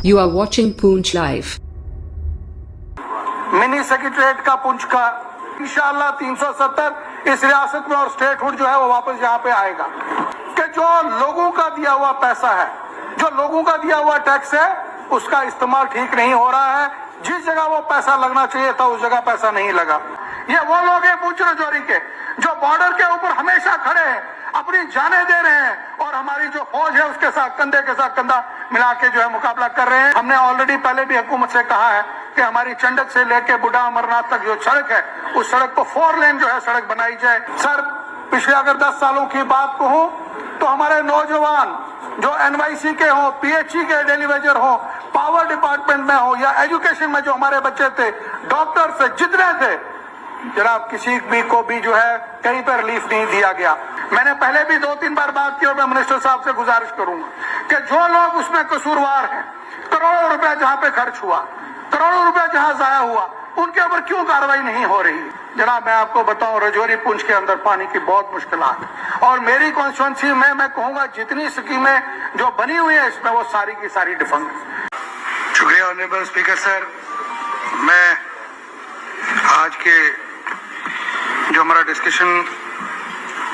You are watching Poonch Live. Mini secretariat का पुंछ का इंशाअल्लाह 370 इस रियासत में और स्टेटहुड जो है वो वापस यहाँ पे आएगा कि जो लोगों का दिया हुआ पैसा है, जो लोगों का दिया हुआ टैक्स है, उसका इस्तेमाल ठीक नहीं हो रहा है। जिस जगह वो पैसा लगना चाहिए था उस जगह पैसा नहीं लगा। ये वो लोग हैं पूंछ राजौरी के जो बॉर्डर के ऊपर हमेशा खड़े हैं, अपनी जानें दे रहे हैं और हमारी जो फौज है उसके साथ कंधे के साथ कंधा मिला के जो है मुकाबला कर रहे हैं। हमने ऑलरेडी पहले भी हुकूमत से कहा है कि हमारी चंडक से लेके बुढ़ा अमरनाथ तक जो सड़क है उस सड़क को 4 लेन जो है सड़क बनाई जाए। सर, पिछले अगर 10 सालों की बात कहूं तो हमारे नौजवान जो NYC के हों, PHE के डेली वेजर हों, पावर डिपार्टमेंट में हो या एजुकेशन में जो हमारे बच्चे थे, डॉक्टर से जितने थे, जनाब किसी भी को भी जो है कहीं पर रिलीफ नहीं दिया गया। मैंने पहले भी 2-3 बार बात की और मैं मिनिस्टर साहब से गुजारिश करूंगा कि जो लोग उसमें कसूरवार हैं, करोड़ों रुपया जहां पे खर्च हुआ, करोड़ों रुपया जहां जाया हुआ, उनके ऊपर क्यों कार्रवाई नहीं हो रही? जनाब मैं आपको बताऊं, राजौरी पुंछ के अंदर पानी की बहुत मुश्किलात है और मेरी कॉन्स्टिट्यूंसी में मैं कहूंगा जितनी स्कीमें जो बनी हुई है इसमें वो सारी की सारी डिफंग है। शुक्रिया ऑनरेबल स्पीकर सर। मैं आज के जो हमारा डिस्कशन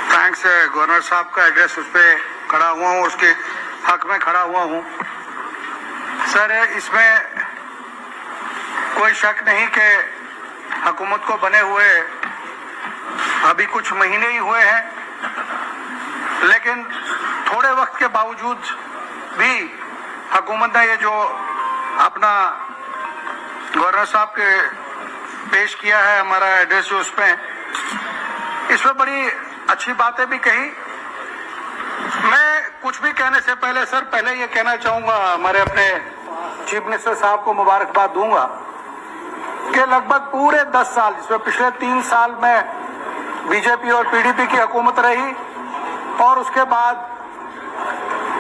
थैंक्स है गवर्नर साहब का एड्रेस उस पर खड़ा हुआ हूँ, उसके हक में खड़ा हुआ हूँ। सर इसमें कोई शक नहीं कि हुकूमत को बने हुए अभी कुछ महीने ही हुए हैं, लेकिन थोड़े वक्त के बावजूद भी हुकूमत ने ये जो अपना गवर्नर साहब के पेश किया है हमारा एड्रेस जो इसमें बड़ी अच्छी बातें भी कही। मैं कुछ भी कहने से पहले सर पहले ये कहना चाहूंगा, हमारे अपने चीफ मिनिस्टर साहब को मुबारकबाद दूंगा कि लगभग पूरे 10 साल, जिसमें पिछले 3 साल में बीजेपी और PDP की हुकूमत रही और उसके बाद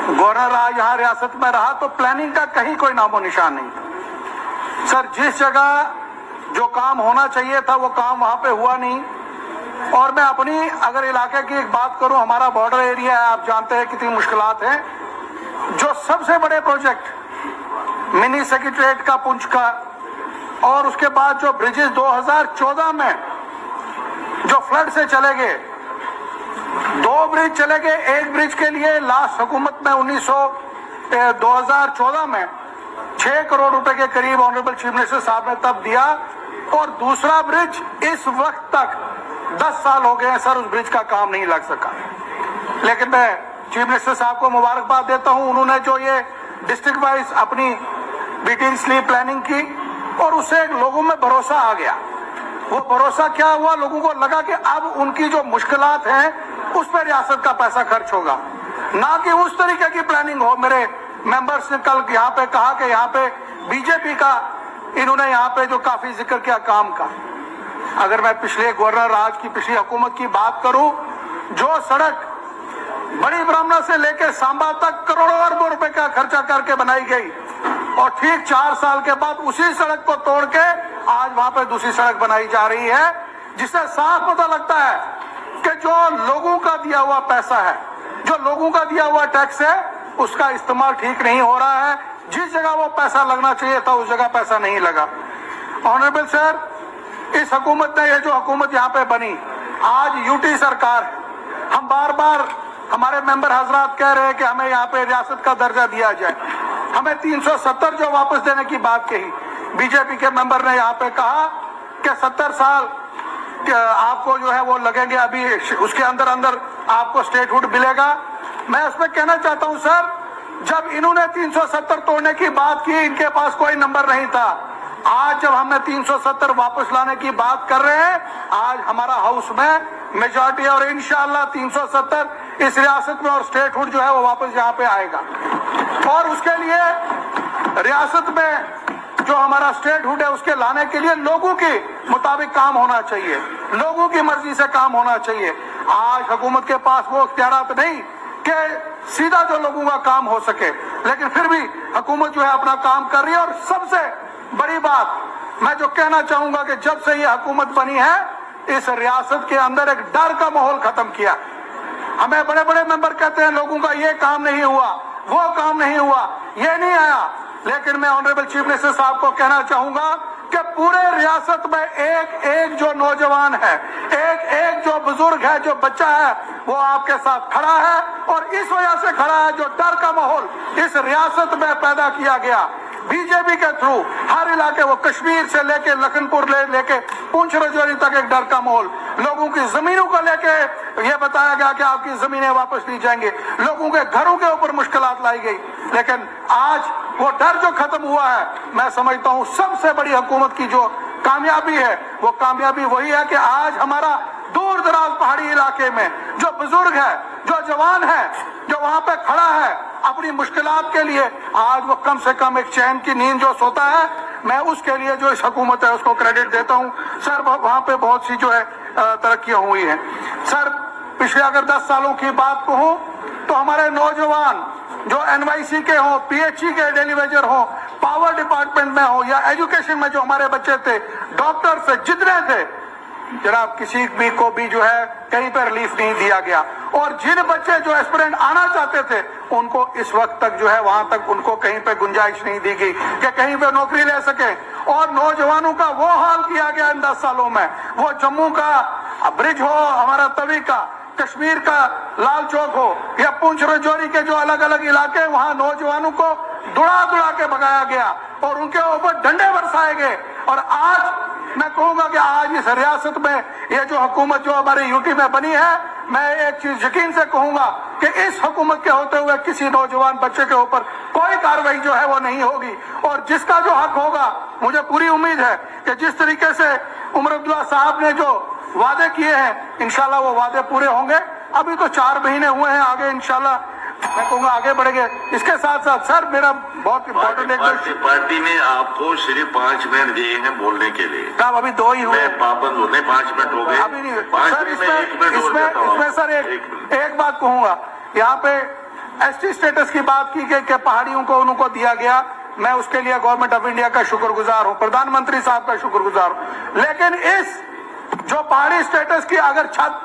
गवर्नर आज यहाँ रियासत में रहा, तो प्लानिंग का कहीं कोई नामो निशान नहीं था। सर जिस जगह जो काम होना चाहिए था वो काम वहां पे हुआ नहीं। और मैं अपनी अगर इलाके की एक बात करूं, हमारा बॉर्डर एरिया है, आप जानते हैं कितनी मुश्किलात हैं। जो सबसे बड़े प्रोजेक्ट मिनी सेक्रेटरीट का पुंछ का और उसके बाद जो ब्रिजेस 2014 में जो फ्लड से चले गए, 2 ब्रिज चले गए। एक ब्रिज के लिए लास्ट हुकूमत में 2014 में 6 करोड़ रुपए के करीब ऑनरेबल चीफ मिनिस्टर साहब ने तब दिया और दूसरा ब्रिज इस वक्त तक 10 साल हो गए हैं सर, उस ब्रिज का काम नहीं लग सका। लेकिन मैं चीफ मिनिस्टर साहब को मुबारकबाद देता हूं, उन्होंने जो ये डिस्ट्रिक्ट वाइज अपनी डिटेल्सली प्लानिंग की और उससे लोगों में भरोसा आ गया। वो भरोसा क्या हुआ, लोगों को लगा कि अब उनकी जो मुश्किलात हैं उस पर रियासत का पैसा खर्च होगा, ना कि उस तरीके की प्लानिंग हो। मेरे मेंबर्स ने कल यहाँ पे कहा कि यहाँ पे बीजेपी का इन्होंने यहाँ पे जो काफी जिक्र किया काम का। अगर मैं पिछले गवर्नर राज की पिछली हुकूमत की बात करूं, जो सड़क बड़ी ब्राह्मणा से लेकर सांबा तक करोड़ों अरबों रुपए का खर्चा करके बनाई गई और ठीक 4 साल के बाद उसी सड़क को तोड़ के आज वहां पे दूसरी सड़क बनाई जा रही है, जिससे साफ पता लगता है कि जो लोगों का दिया हुआ पैसा है, जो लोगों का दिया हुआ टैक्स है, उसका इस्तेमाल ठीक नहीं हो रहा है। जिस जगह वो पैसा लगना चाहिए था उस जगह पैसा नहीं लगा। ऑनरेबल सर, इस हुकूमत ने ये जो हुकूमत यहाँ पे बनी, आज यूटी सरकार, हम बार बार हमारे मेंबर हजरात कह रहे हैं कि हमें यहाँ पे रियासत का दर्जा दिया जाए, हमें 370 जो वापस देने की बात कही। बीजेपी के मेंबर ने यहाँ पे कहा कि 70 साल आपको जो है वो लगेंगे, अभी उसके अंदर अंदर आपको स्टेटहुड मिलेगा। मैं उसमें कहना चाहता हूँ सर, जब इन्होंने 370 तोड़ने की बात की, इनके पास कोई नंबर नहीं था। आज जब हमने 370 वापस लाने की बात कर रहे हैं, आज हमारा हाउस में मेजॉरिटी और इंशाअल्लाह 370 इस रियासत में और स्टेटहुड जो है वो वापस यहाँ पे आएगा। और उसके लिए रियासत में जो हमारा स्टेटहुड है उसके लाने के लिए लोगों के मुताबिक काम होना चाहिए, लोगों की मर्जी से काम होना चाहिए। आज हुकूमत के पास वो इख्तियारात नहीं कि सीधा जो लोगों का काम हो सके, लेकिन फिर भी हुकूमत जो है अपना काम कर रही है। और सबसे बड़ी बात मैं जो कहना चाहूंगा कि जब से ये हुकूमत बनी है, इस रियासत के अंदर एक डर का माहौल खत्म किया। हमें बड़े बड़े मेंबर कहते हैं लोगों का ये काम नहीं हुआ, वो काम नहीं हुआ, ये नहीं आया, लेकिन मैं ऑनरेबल चीफ मिनिस्टर साहब को कहना चाहूंगा कि पूरे रियासत में एक एक जो नौजवान है, एक एक जो बुजुर्ग है, जो बच्चा है, वो आपके साथ खड़ा है और इस वजह से खड़ा है जो डर का माहौल इस रियासत में पैदा किया गया बीजेपी के थ्रू। हर इलाके, वो कश्मीर से लेके लखनपुर लेके पुंछ राजौरी तक एक डर का माहौल, लोगों की जमीनों को लेके ये बताया गया कि आपकी जमीनें वापस ली जाएंगी, लोगों के घरों के ऊपर मुश्किलात लाई गई। लेकिन आज वो डर जो खत्म हुआ है, मैं समझता हूँ सबसे बड़ी हुकूमत की जो कामयाबी है, वो कामयाबी वही है कि आज हमारा दूर दराज पहाड़ी इलाके में जो बुजुर्ग है, जो जवान है, जो वहां पे खड़ा है अपनी मुश्किलात के लिए, आज वो कम से कम एक चैन की नींद जो सोता है, मैं उसके लिए जो इस हुकूमत है उसको क्रेडिट देता हूँ। सर वहां पे बहुत सी जो है तरक्कियां हुई हैं। सर पिछले अगर 10 सालों की बात कहूं तो हमारे नौजवान जो NYC के हों, PHE के डेली वेजर हों, पावर डिपार्टमेंट में हो या एजुकेशन में जो हमारे बच्चे थे, डॉक्टर से जितने थे, जनाब किसी भी को भी जो है कहीं पर रिलीफ नहीं दिया गया। और जिन बच्चे जो एस्पिरेंट आना चाहते थे उनको इस वक्त तक जो है वहां तक उनको कहीं पे गुंजाइश नहीं दी गई कि कहीं पे नौकरी ले सके। और नौजवानों का वो हाल किया गया इन 10 सालों में, वो जम्मू का ब्रिज हो, हमारा तवी का, कश्मीर का लाल चौक हो या पुंछ राजौरी के जो अलग अलग इलाके, वहां नौजवानों को दुड़ा दुड़ा के भगाया गया और उनके ऊपर डंडे बरसाए गए। और आज मैं कहूंगा कि आज इस रियासत में ये जो हुकूमत जो हमारे यूटी में बनी है, मैं एक चीज यकीन से कहूंगा कि इस हुकूमत के होते हुए किसी नौजवान बच्चे के ऊपर कोई कार्रवाई जो है वो नहीं होगी। और जिसका जो हक होगा, मुझे पूरी उम्मीद है कि जिस तरीके से उमर अब्दुल्ला साहब ने जो वादे किए हैं, इंशाल्लाह वो वादे पूरे होंगे। अभी तो 4 महीने हुए हैं, आगे इंशाल्लाह मैं कहूँगा आगे बढ़ेंगे। इसके साथ साथ सर मेरा बहुत इम्पोर्टेंट पार्टी ने आपको सिर्फ 5 मिनट दिए हैं बोलने के लिए। साहब अभी 2 ही हुए, पाबंद होने 5 मिनट हो गए, अभी नहीं। सर इसमें सर एक बात कहूँगा, यहाँ पे ST स्टेटस की बात की गई कि पहाड़ियों को उनको दिया गया, मैं उसके लिए गवर्नमेंट ऑफ इंडिया का शुक्रगुजार हूँ, प्रधानमंत्री साहब का शुक्रगुजार हूँ। लेकिन इस जो पहाड़ी स्टेटस की अगर छत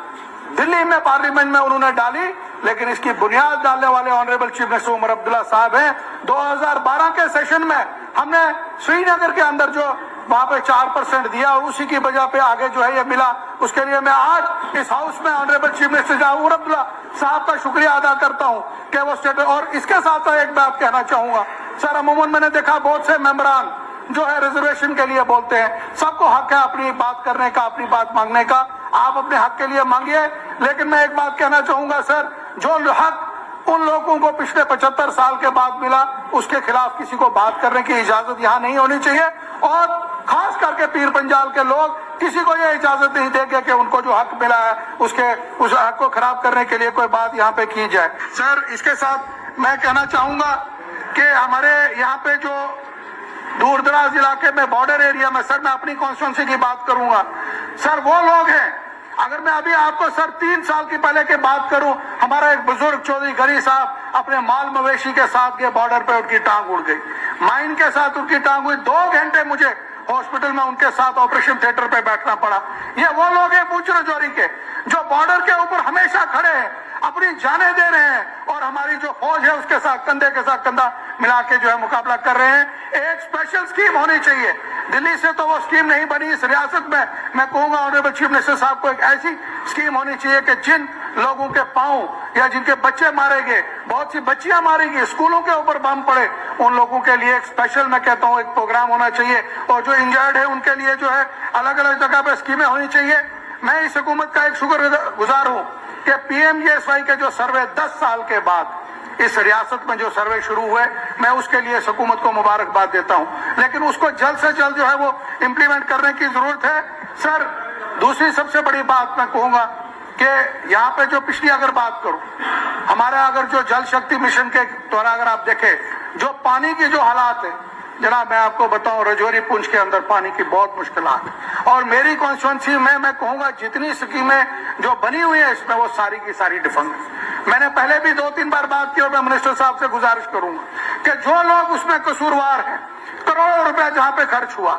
दिल्ली में पार्लियामेंट में उन्होंने डाली, लेकिन इसकी बुनियाद डालने वाले honourable chief minister Omar Abdullah sahab हैं। 2012 के सेशन में हमने श्रीनगर के अंदर जो वहां पे 4% दिया, उसी की वजह पे आगे जो है ये मिला। उसके लिए मैं आज इस हाउस में honourable chief minister Omar Abdullah sahab का शुक्रिया अदा करता हूं कि वो स्टेटस। और इसके साथ एक बात कहना चाहूंगा सर, अमूमन मैंने देखा बहुत से मेंबरान जो है रिजर्वेशन के लिए बोलते हैं, सबको हक है अपनी बात करने का, अपनी बात मांगने का, आप अपने हक के लिए मांगिए। लेकिन मैं एक बात कहना चाहूंगा सर, जो हक उन लोगों को पिछले 75 साल के बाद मिला, उसके खिलाफ किसी को बात करने की इजाजत यहाँ नहीं होनी चाहिए। और खास करके पीर पंजाल के लोग किसी को ये इजाजत नहीं देंगे कि उनको जो हक मिला है उस हक को खराब करने के लिए कोई बात यहाँ पे की जाए। सर इसके साथ मैं कहना चाहूंगा कि हमारे यहाँ पे जो दूर दराज इलाके में बॉर्डर एरिया में, सर मैं अपनी कॉन्स्टिट्यूंसी की बात करूंगा, सर वो लोग हैं, अगर मैं अभी आपको सर 3 साल की पहले की बात करूं, हमारा एक बुजुर्ग चौधरी गरी साहब अपने माल मवेशी के साथ गए बॉर्डर पे, उनकी टांग उड़ गई, माइन के साथ उनकी टांग हुई, 2 घंटे मुझे हॉस्पिटल में उनके साथ ऑपरेशन थिएटर पे बैठना पड़ा। ये वो लोग हैं पुंछ राजौरी के जो बॉर्डर के ऊपर हमेशा खड़े हैं, अपनी जानें दे रहे हैं और हमारी जो फौज है उसके साथ कंधे के साथ कंधा मिला के जो है मुकाबला कर रहे हैं। एक स्पेशल स्कीम होनी चाहिए, दिल्ली से तो वो स्कीम नहीं बनी इस रियासत में। मैं कहूंगा ऑनरेबल चीफ मिनिस्टर साहब को एक ऐसी स्कीम होनी चाहिए कि जिन लोगों के पांव या जिनके बच्चे मारे गए, बहुत सी बच्चियां मारी गई, स्कूलों के ऊपर बम पड़े, उन लोगों के लिए एक स्पेशल मैं कहता हूँ एक प्रोग्राम होना चाहिए। और जो इंजर्ड है उनके लिए जो है अलग अलग जगह पर स्कीमें होनी चाहिए। मैं इस हुकूमत का एक शुक्रगुजार हूँ कि PMGSY के जो सर्वे 10 साल के बाद इस रियासत में जो सर्वे शुरू हुए, मैं उसके लिए इस हुकूमत को मुबारकबाद देता हूं। लेकिन उसको जल्द से जल्द जो है वो इम्प्लीमेंट करने की जरूरत है। सर दूसरी सबसे बड़ी बात मैं कहूंगा कि यहाँ पे जो पिछली अगर बात करूं, हमारा अगर जो जल शक्ति मिशन के द्वारा अगर आप देखें जो पानी की जो हालात है, जनाब मैं आपको बताऊं राजौरी पुंछ के अंदर पानी की बहुत मुश्किलात है। और मेरी कॉन्स्टिट्यूंसी में मैं कहूंगा जितनी स्कीमें जो बनी हुई है इसमें वो सारी की सारी डिफंग है। मैंने पहले भी 2-3 बार बात की और मैं मिनिस्टर साहब से गुजारिश करूंगा कि जो लोग उसमें कसूरवार हैं, करोड़ों रुपया जहां पे खर्च हुआ,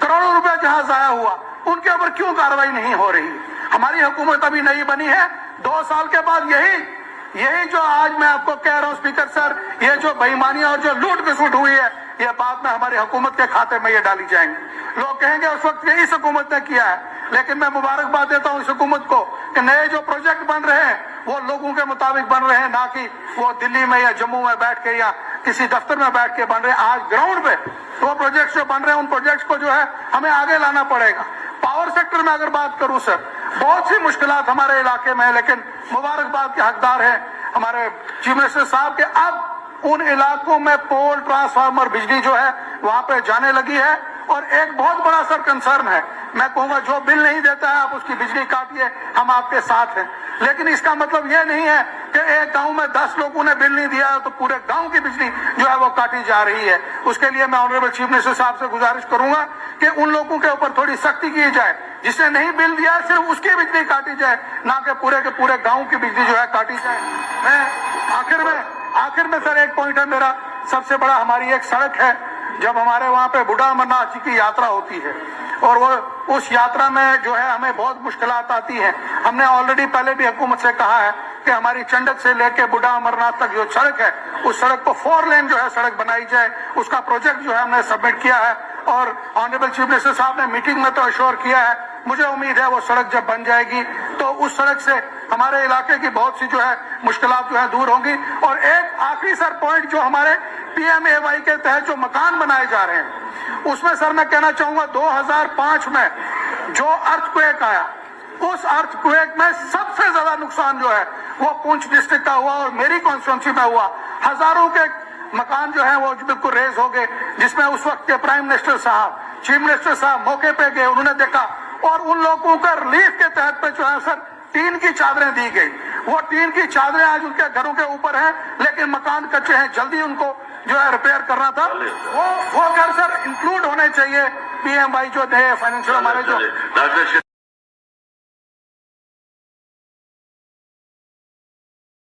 करोड़ों रुपया जहां जाया हुआ, उनके ऊपर क्यों कार्रवाई नहीं हो रही? हमारी हुकूमत अभी नई बनी है, 2 साल के बाद यही जो आज मैं आपको कह रहा हूं स्पीकर सर, ये जो बेईमानी और जो लूट खसुट हुई है, ये बाद में हमारी हुकूमत के खाते में ये डाली जाएंगी। लोग कहेंगे उस वक्त इस हुकूमत ने किया है, लेकिन मैं मुबारकबाद देता हूँ इस हुकूमत को कि नए जो प्रोजेक्ट बन रहे हैं वो लोगों के मुताबिक बन रहे हैं, ना कि वो दिल्ली में या जम्मू में बैठ के या किसी दफ्तर में बैठ के बन रहे हैं। आज ग्राउंड पे वो प्रोजेक्ट्स जो बन रहे हैं उन प्रोजेक्ट्स को जो है हमें आगे लाना पड़ेगा। पावर सेक्टर में अगर बात करूं सर, बहुत सी मुश्किलात हमारे इलाके में है, लेकिन मुबारकबाद के हकदार हैं हमारे चीफ मिनिस्टर साहब के अब उन इलाकों में पोल ट्रांसफार्मर बिजली जो है वहां पे जाने लगी है। और एक बहुत बड़ा सर कंसर्न है, मैं कहूंगा जो बिल नहीं देता है आप उसकी बिजली काटिए, हम आपके साथ हैं। लेकिन इसका मतलब ये नहीं है कि एक गांव में 10 लोगों ने बिल नहीं दिया तो पूरे गांव की बिजली जो है वो काटी जा रही है। उसके लिए मैं ऑनरेबल चीफ मिनिस्टर साहब से गुजारिश करूंगा कि उन लोगों के ऊपर थोड़ी सख्ती की जाए, जिसने नहीं बिल दिया सिर्फ उसकी बिजली काटी जाए, ना कि पूरे के पूरे गांव की बिजली जो है काटी जाए। मैं आखिर में सर एक पॉइंट है मेरा, सबसे बड़ा हमारी एक सड़क है, जब हमारे वहां पे बूढ़ा अमरनाथ जी की यात्रा होती है और वो उस यात्रा में जो है हमें बहुत मुश्किलात आती हैं। हमने ऑलरेडी पहले भी हुकूमत से कहा है कि हमारी चंडक से लेके बूढ़ा अमरनाथ तक जो सड़क है उस सड़क को 4 लेन जो है सड़क बनाई जाए, उसका प्रोजेक्ट जो है हमने सबमिट किया है और ऑनरेबल चीफ मिनिस्टर साहब ने मीटिंग में तो अश्योर किया है। मुझे उम्मीद है वो सड़क जब बन जाएगी तो उस सड़क से हमारे इलाके की बहुत सी जो है मुश्किलात जो है दूर होंगी। और एक आखिरी सर पॉइंट, जो हमारे PMAY के तहत जो मकान बनाए जा रहे हैं उसमें सर मैं कहना चाहूंगा 2005 में जो अर्थक्वेक आया, उस अर्थक्वेक में सबसे ज्यादा नुकसान जो है वो पुंछ डिस्ट्रिक्ट का हुआ और मेरी कॉन्स्टिट्यूंसी में हुआ। हजारों के मकान जो है वो बिल्कुल रेज हो गए, जिसमें उस वक्त के प्राइम मिनिस्टर साहब, चीफ मिनिस्टर साहब मौके पे गए, उन्होंने देखा और उन लोगों का रिलीफ के तहत पे जो है सर टीन की चादरें दी गई। वो टीन की चादरें आज उनके घरों के ऊपर हैं, लेकिन मकान कच्चे हैं, जल्दी उनको जो है रिपेयर करना था। वो घर सर इंक्लूड होने चाहिए PMY जो थे फाइनेंशियल हमारे जो